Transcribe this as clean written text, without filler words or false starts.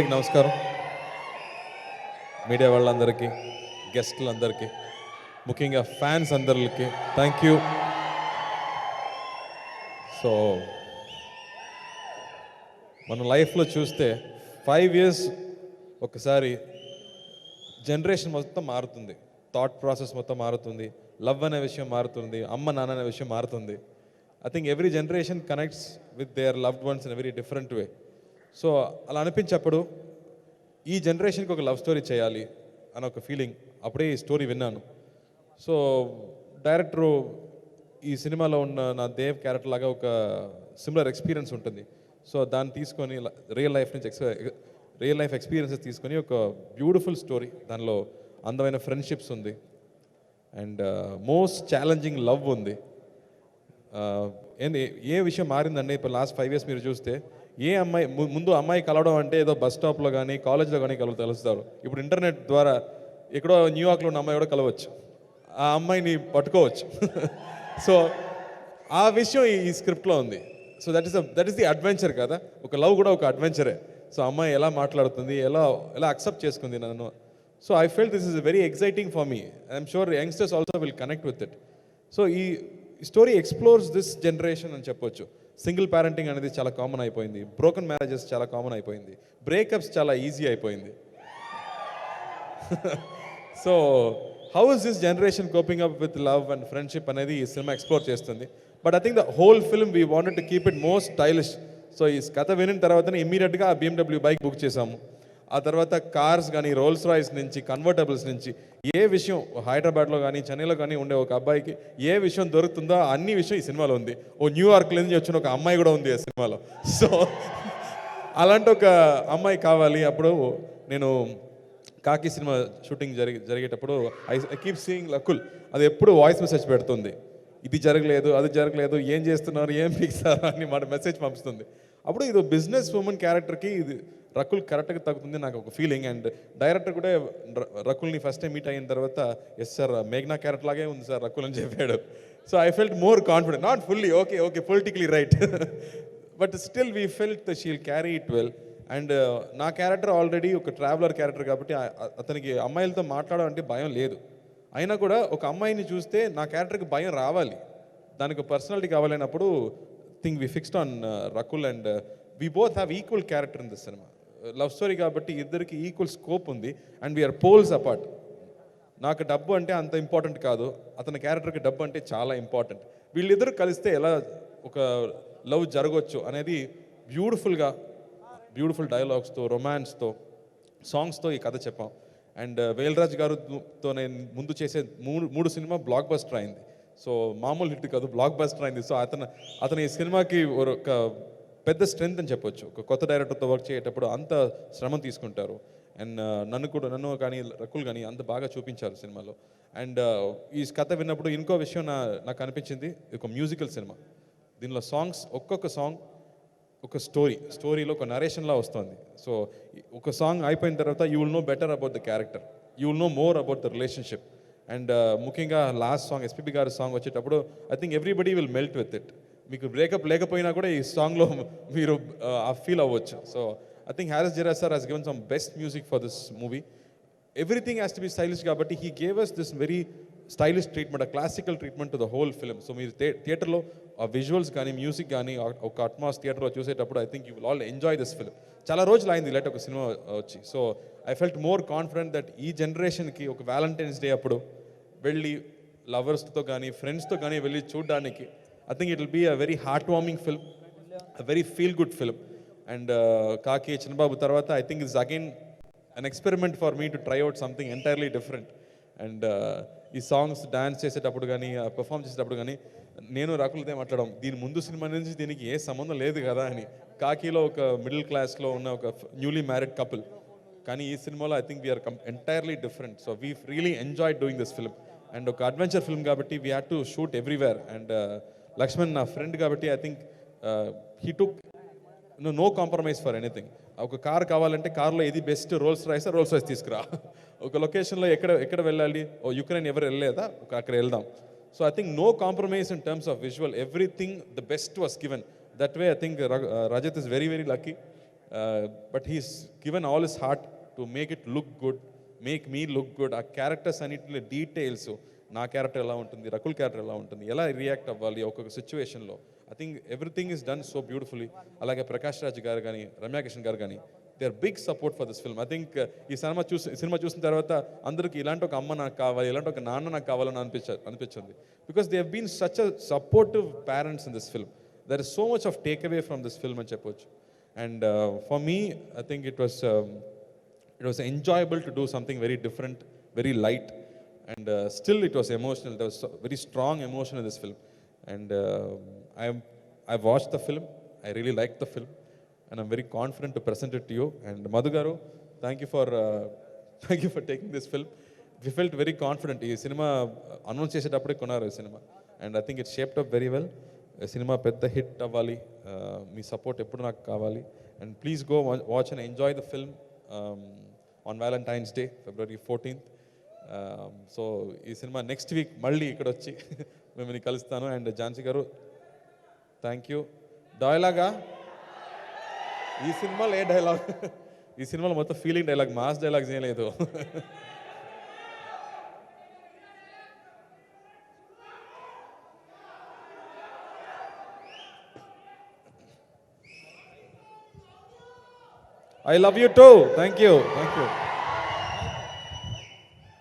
నమస్కారం మీడియా వాళ్ళందరికీ, గెస్టులందరికీ, ముఖ్యంగా ఫ్యాన్స్ అందరికి థ్యాంక్ యూ. సో మన లైఫ్లో చూస్తే 5 years ఒకసారి జనరేషన్ మొత్తం మారుతుంది, థాట్ ప్రాసెస్ మొత్తం మారుతుంది, లవ్ అనే విషయం మారుతుంది, అమ్మ నాన్న అనే విషయం మారుతుంది. I think every generation connects with their loved ones in a very different way. So అలా అనిపించప్పుడు ఈ జనరేషన్కి ఒక లవ్ స్టోరీ చేయాలి అని ఒక ఫీలింగ్, అప్పుడే ఈ స్టోరీ విన్నాను. సో డైరెక్టరు ఈ సినిమాలో ఉన్న నా దేవ్ క్యారెక్టర్ లాగా ఒక సిమిలర్ ఎక్స్పీరియన్స్ ఉంటుంది. సో దాన్ని తీసుకొని రియల్ లైఫ్ ఎక్స్పీరియన్సెస్ తీసుకొని ఒక బ్యూటిఫుల్ స్టోరీ, దానిలో అందమైన ఫ్రెండ్షిప్స్ ఉంది అండ్ మోస్ట్ ఛాలెంజింగ్ లవ్ ఉంది. ఏంది ఏ విషయం మారిందండి ఇప్పుడు లాస్ట్ 5 years మీరు చూస్తే? ఏ అమ్మాయి ముందు అమ్మాయి కలవడం అంటే ఏదో బస్ స్టాప్లో కానీ కాలేజ్లో కానీ కలుస్తారు. ఇప్పుడు ఇంటర్నెట్ ద్వారా ఎక్కడో న్యూయార్క్లో ఉన్న అమ్మాయి కూడా కలవచ్చు, ఆ అమ్మాయిని పట్టుకోవచ్చు. సో ఆ విషయం ఈ స్క్రిప్ట్లో ఉంది. So that is the adventure కదా, ఒక లవ్ కూడా ఒక అడ్వెంచరే. సో అమ్మాయి ఎలా మాట్లాడుతుంది, ఎలా అక్సెప్ట్ చేసుకుంది నన్ను. So I felt this is very exciting for me. I'm sure youngsters also will connect with it. So ఈ స్టోరీ ఎక్స్ప్లోర్స్ దిస్ జనరేషన్ అని చెప్పొచ్చు. సింగిల్ పేరెంటింగ్ అనేది చాలా కామన్ అయిపోయింది, బ్రోకన్ మ్యారేజెస్ చాలా కామన్ అయిపోయింది, బ్రేకప్స్ చాలా ఈజీ అయిపోయింది. So how is this generation coping up with love and friendship అనేది ఈ సినిమా ఎక్స్ప్లోర్ చేస్తుంది. But I think the whole film we wanted to keep it most stylish. So ఈ కథ వినిన తర్వాతనే ఇమ్మీడియట్గా ఆ BMW బైక్ బుక్ చేసాము. ఆ తర్వాత కార్స్ కానీ, రోల్స్ రాయ్స్ నుంచి, కన్వర్టబుల్స్ నుంచి ఏ విషయం హైదరాబాద్లో కానీ చెన్నైలో కానీ ఉండే ఒక అబ్బాయికి ఏ విషయం దొరుకుతుందో అన్ని విషయం ఈ సినిమాలో ఉంది. న్యూయార్క్ నుంచి వచ్చిన ఒక అమ్మాయి కూడా ఉంది ఆ సినిమాలో. సో అలాంటి ఒక అమ్మాయి కావాలి. అప్పుడు నేను కాకి సినిమా షూటింగ్ జరిగేటప్పుడు ఐ కీప్ సీయింగ్ రకుల్, అది ఎప్పుడు వాయిస్ మెసేజ్ పెడుతుంది, ఇది జరగలేదు, అది జరగలేదు, ఏం చేస్తున్నారు, ఏం పిక్సారు అని మన మెసేజ్ పంపిస్తుంది. అప్పుడు ఇది బిజినెస్ ఉమెన్ క్యారెక్టర్కి ఇది రకుల్ కరెక్ట్గా తగ్గుతుంది నాకు ఒక ఫీలింగ్. అండ్ డైరెక్టర్ కూడా రకుల్ని ఫస్ట్ టైం మీట్ అయిన తర్వాత, ఎస్ సార్ మేఘ్నా క్యారెక్టర్ లాగే ఉంది సార్ రకుల్ అని చెప్పాడు. So I felt more confident, not fully okay politically right, but still we felt she'll carry it well. And నా క్యారెక్టర్ ఆల్రెడీ ఒక traveller character కాబట్టి అతనికి అమ్మాయిలతో మాట్లాడడం అంటే భయం లేదు. అయినా కూడా ఒక అమ్మాయిని చూస్తే నా క్యారెక్టర్కి భయం రావాలి, దానికి పర్సనాలిటీ కావాలన్నప్పుడు think we fixed on Rakul. And we both have equal character in this cinema. Love story కాబట్టి ఇద్దరికి ఈక్వల్ స్కోప్ ఉంది అండ్ వీఆర్ పోల్స్ అపార్ట్. నాకు డబ్బు అంటే అంత ఇంపార్టెంట్ కాదు, అతని క్యారెక్టర్కి డబ్బు అంటే చాలా ఇంపార్టెంట్. వీళ్ళిద్దరు కలిస్తే ఎలా ఒక లవ్ జరగవచ్చు అనేది బ్యూటిఫుల్ డైలాగ్స్తో, రొమాన్స్తో, సాంగ్స్తో ఈ కథ చెప్పాం. అండ్ వేల్రాజ్ గారితో నేను ముందు చేసే మూడు సినిమా బ్లాక్ బస్టర్ అయింది. సో మామూలు హిట్ కాదు, బ్లాక్ బస్టర్ అయింది. సో అతను ఈ సినిమాకి ఒక పెద్ద స్ట్రెంగ్త్ అని చెప్పొచ్చు. ఒక కొత్త డైరెక్టర్తో వర్క్ చేసేటప్పుడు అంత శ్రమ తీసుకుంటారు. అండ్ నన్ను కానీ రకుల్ కానీ అంత బాగా చూపించారు సినిమాలో. అండ్ ఈ కథ విన్నప్పుడు ఇంకో విషయం నాకు అనిపించింది, ఒక మ్యూజికల్ సినిమా. దీనిలో సాంగ్స్, ఒక్కొక్క సాంగ్ ఒక స్టోరీలో ఒక నరేషన్లా వస్తుంది. సో ఒక సాంగ్ అయిపోయిన తర్వాత you will know better about the character, you will know more about the relationship. And ముఖ్యంగా లాస్ట్ సాంగ్ ఎస్పీబీ గారి సాంగ్ వచ్చేటప్పుడు I think everybody will melt with it. మీకు బ్రేకప్ లేకపోయినా కూడా ఈ సాంగ్లో మీరు ఫీల్ అవ్వచ్చు. So I think Harris Jayaraj sir has given some best music for this movie. Everything has to be stylish కాబట్టి he gave us this very stylish treatment, a classical treatment to the whole film. So మీరు థియేటర్లో ఆ visuals కానీ, music కానీ, ఒక Atmos థియేటర్లో చూసేటప్పుడు I think you will all enjoy this film. చాలా రోజులు అయింది ఇలాంటి ఒక సినిమా వచ్చి. So I felt more confident that ఈ జనరేషన్కి ఒక వ్యాలంటైన్స్ డే అప్పుడు వెళ్ళి లవర్స్తో కానీ, ఫ్రెండ్స్తో కానీ వెళ్ళి చూడడానికి I think it will be a very heartwarming film, a very feel-good film. And Kaki Chinnababu Tarvata, I think it's again an experiment for me to try out something entirely different. And ఈ songs dance చేసేటప్పుడు కానీ, perform చేసేటప్పుడు కానీ నేను రాకులతో మాట్లాడడం, దీని ముందు cinema నుంచి దీనికి ఏ సంబంధం లేదు కదా అని. కాకీలో ఒక మిడిల్ క్లాస్లో ఉన్న ఒక న్యూలీ మ్యారీడ్ కపుల్, కానీ ఈ సినిమాలో I think we are entirely different. So we really enjoy doing this film. And ఒక అడ్వెంచర్ ఫిల్మ్ కాబట్టి we had to shoot everywhere. And Laxman నా ఫ్రెండ్ కాబట్టి I think he took no compromise for anything. ఒక car కావాలంటే కార్లో ఏది best, Rolls Royce తీసుకురా. ఒక లొకేషన్లో ఎక్కడ వెళ్ళాలి, యుక్రెయిన్ ఎవరు వెళ్ళలేదా, అక్కడ వెళ్దాం. So I think no compromise in terms of visual, everything the best was given. That way I think Rajat is very lucky. But he's given all his heart to make it look good, make me look good. ఆ characters అన్నింటిలో details, నా character ఎలా ఉంటుంది, Rakul character ఎలా ఉంటుంది, ఎలా react అవ్వాలి ఒక్కొక్క సిచ్యువేషన్లో, I think everything is done so beautifully. అలాగే ప్రకాష్ రాజ్ గారు కానీ, రమ్యాకృష్ణ గారు కానీ, they are big support for this film. I think ఈ సినిమా చూసిన తర్వాత అందరికీ ఇలాంటి ఒక అమ్మ నాకు కావాలి, ఇలాంటి ఒక నాన్న నాకు కావాలని అనిపించింది. Because they have been such a supportive parents in this film. There is so much of take away from this film అని చెప్పొచ్చు. And for me, I think it was enjoyable to do something very different, very light, and still it was emotional. There was very strong emotion in this film, and I've watched the film. I really liked the film, and I'm very confident to present it to you. And Madhu garu, thank you for thank you for taking this film. We felt very confident. Ee cinema announce చేసేటప్పుడే కొన్నారు ఈ cinema, and I think it shaped up very well. Cinema పెద్ద hit అవ్వాలి, మీ support ఎప్పుడు నాకు కావాలి. And please go watch and enjoy the film on Valentine's Day, February 14th. So ఈ cinema next week మళ్ళీ ఇక్కడ వచ్చి మిమ్మల్ని కలుస్తాను. అండ్ ఝాన్సీ గారు, థ్యాంక్ యూ. డైలాగా ఈ సినిమాలో ఏ డైలాగ్? ఈ సినిమాలో మొత్తం ఫీలింగ్ డైలాగ్, మాస్ డైలాగ్స్ ఏం లేదు. I love you too. Thank you.